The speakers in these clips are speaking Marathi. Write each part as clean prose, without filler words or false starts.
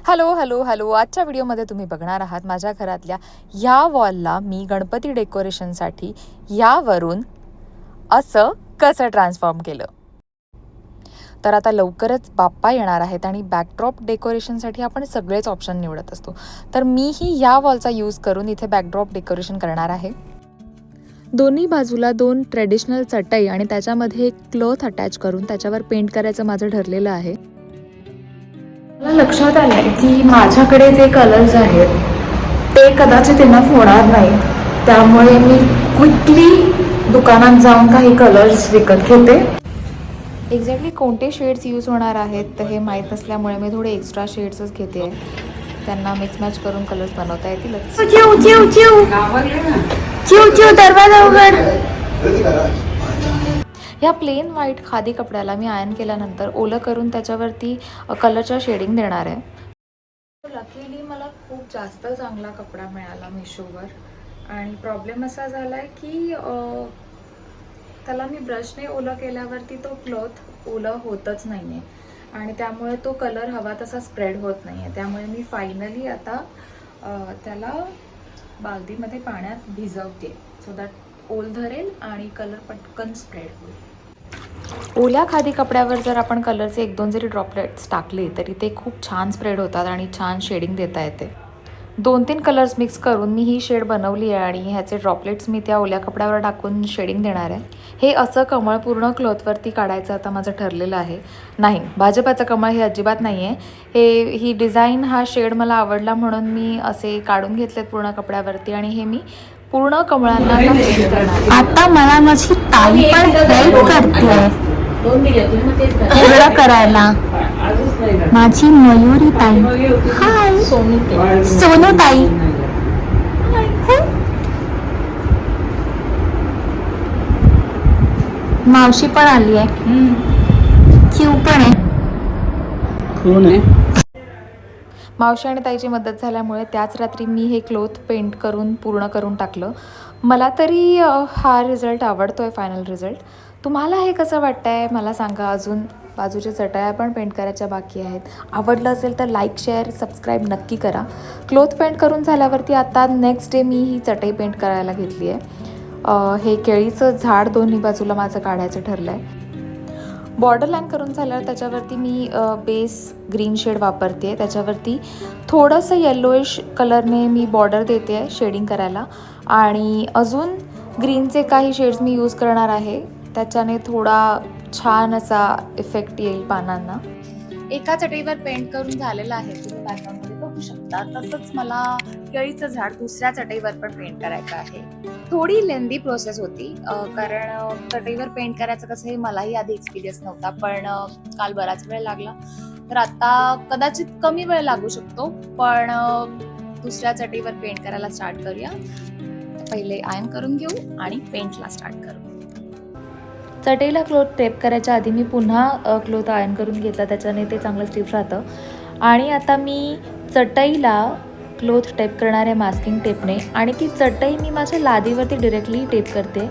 हॅलो हॅलो हॅलो आजच्या व्हिडिओमध्ये तुम्ही बघणार आहात माझ्या घरातल्या या वॉलला मी गणपती डेकोरेशनसाठी यावरून असं कसं ट्रान्सफॉर्म केलं. तर आता लवकरच बाप्पा येणार आहेत आणि बॅकड्रॉप डेकोरेशनसाठी आपण सगळेच ऑप्शन निवडत असतो. तर मीही या वॉलचा यूज करून इथे बॅकड्रॉप डेकोरेशन करणार आहे. दोन्ही बाजूला 2 ट्रेडिशनल चटई आणि त्याच्यामध्ये एक क्लॉथ अटॅच करून त्याच्यावर पेंट करायचं माझं ठरलेलं आहे. मला लक्षात आलंय की माझ्याकडे जे कलर्स आहेत ते कदाचित इनफ होणार नाहीत, त्यामुळे मी क्विकली दुकानात जाऊन काही कलर्स विकत घेते. एक्झॅक्टली कोणते शेड्स यूज होणार आहेत हे माहीत नसल्यामुळे मी थोडे एक्स्ट्रा शेड्सच घेते. त्यांना मिक्स मॅच करून कलर्स बनवता येतीलच. दरवाजा उघड. ह्या प्लेन व्हाईट खादी कपड्याला मी आयर्न केल्यानंतर ओलं करून त्याच्यावरती कलरच्या शेडिंग देणार आहे. लकीली मला खूप जास्त चांगला कपडा मिळाला मिशोवर आणि प्रॉब्लेम असा झाला आहे की त्याला मी ब्रशने ओलं केल्यावरती तो क्लॉथ ओलं होतच नाही आहे आणि त्यामुळे तो कलर हवा तसा स्प्रेड होत नाही आहे. त्यामुळे मी फायनली आता त्याला बालदीमध्ये पाण्यात भिजवते सो दॅट ओल धरेल आणि कलर पटकन स्प्रेड होईल. ओल्या खादी कपड्यावर जर आपण कलरचे 1-2 जरी ड्रॉपलेट्स टाकले तरी ते खूप छान स्प्रेड होतात आणि छान शेडिंग देता येते. 2-3 कलर्स मिक्स करून मी ही शेड बनवली आहे आणि ह्याचे ड्रॉपलेट्स मी त्या ओल्या कपड्यावर टाकून शेडिंग देणार आहे. हे असं कमळ पूर्ण क्लॉथवरती काढायचं आता माझं ठरलेलं आहे. नाही, भाजपाचं कमळ हे अजिबात नाही आहे. ही डिझाईन हा शेड मला आवडला म्हणून मी असे काढून घेतलेत पूर्ण कपड्यावरती आणि हे मी पूर्ण कमळांना पेंट करणार. आता मला माझी ताई पण हेल्प करते सगळं करायला. माझी मयुरी ताई, हाय. सोनू ताई, मावशी पण आली आहे. क्यू पण आहे. मावशी आणि ताईची मदत झाल्यामुळे त्याच रात्री मी हे क्लॉथ पेंट करून पूर्ण करून टाकलं. मला तरी हा रिझल्ट आवडतो आहे, फायनल रिझल्ट. तुम्हाला हे कसं वाटतं आहे मला सांगा. अजून बाजूच्या चटया पण पेंट करायच्या बाकी आहेत. आवडलं असेल तर लाईक शेअर सबस्क्राईब नक्की करा. क्लॉथ पेंट करून झाल्यावरती आता नेक्स्ट डे मी ही चटई पेंट करायला घेतली आहे. हे केळीचं झाड दोन्ही बाजूला माझं काढायचं ठरलं आहे. बॉर्डर लाईन करून झाल्यावर त्याच्यावरती मी बेस ग्रीन शेड वापरते. त्याच्यावरती थोडंसं येल्लोइश कलरने मी बॉर्डर देते आहे शेडिंग करायला आणि अजून ग्रीनचे काही शेड्स मी यूज करणार आहे. त्याच्याने थोडा छान असा इफेक्ट येईल पानांना. एका चटईवर पेंट करून झालेलं आहे, तुम्ही बॅकग्राऊंडमध्ये बघू शकता. तसंच मला केळीचं झाड दुसऱ्या चटईवर पण पेंट करायचं आहे. थोडी लेंदी प्रोसेस होती कारण चटईवर पेंट करायचं कसं हे मलाही आधी एक्सपिरियन्स नव्हता, पण काल बराच वेळ लागला. तर आता कदाचित कमी वेळ लागू शकतो, पण दुसऱ्या चटईवर पेंट करायला स्टार्ट करूया. पहिले आयर्न करून घेऊ आणि पेंटला स्टार्ट करू. चटईला क्लॉथ टेप करायच्या आधी मी पुन्हा क्लॉथ आयर्न करून घेतला, त्याच्याने ते चांगलं स्टिफ राहतं. आणि आता मी चटईला क्लॉथ टेप करणार आहे मास्किंग टेपने आणि ती चटई मी माझ्या लादीवरती डिरेक्टली टेप करते,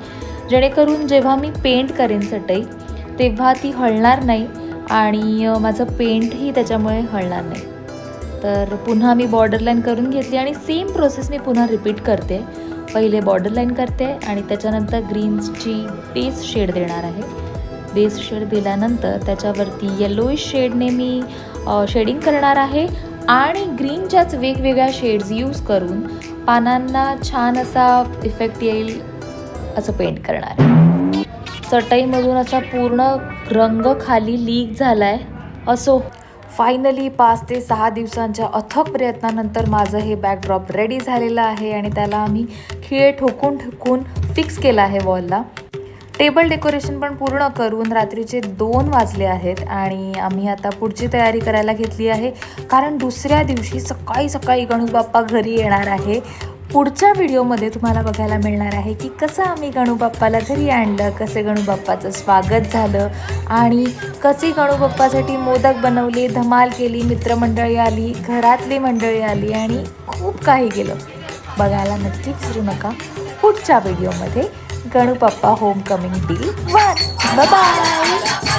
जेणेकरून जेव्हा मी पेंट करेन चटई तेव्हा ती हलणार नाही आणि माझं पेंटही त्याच्यामुळे हलणार नाही. तर पुन्हा मी बॉर्डर लाईन करून घेतली आणि सेम प्रोसेस मी पुन्हा रिपीट करते. पहिले बॉर्डर लाईन करते आणि त्याच्यानंतर ग्रीन्सची बेस शेड देणार आहे. बेस शेड दिल्यानंतर त्याच्यावरती येलोइश शेडने मी शेडिंग करणार आहे आणि ग्रीनच्याच वेगवेगळ्या शेड्स यूज करून पानांना छान असा इफेक्ट येईल असं पेंट करणार आहे. चटईमधून असा पूर्ण रंग खाली लीक झाला आहे. असो, फायनली 5 ते 6 दिवसांच्या अथक प्रयत्नानंतर माझं हे बॅकड्रॉप रेडी झालेलं आहे आणि त्याला आम्ही खिळे ठोकून फिक्स केलं आहे वॉलला. टेबल डेकोरेशन पण पूर्ण करून रात्रीचे 2 वाजले आहेत आणि आम्ही आता पुढची तयारी करायला घेतली आहे, कारण दुसऱ्या दिवशी सकाळी गणू बाप्पा घरी येणार आहे. पुढच्या व्हिडिओमध्ये तुम्हाला बघायला मिळणार आहे की कसं आम्ही गणू बाप्पाला घरी आणलं, कसे गणू बाप्पाचं स्वागत झालं आणि कशी गणू बाप्पासाठी मोदक बनवले, धमाल केली, मित्रमंडळी आली, घरातली मंडळी आली आणि खूप काही केलं. बघायला नक्की विसरू नका पुढच्या व्हिडिओमध्ये गणू बाप्पा होम कमिंग डे 1. बाय.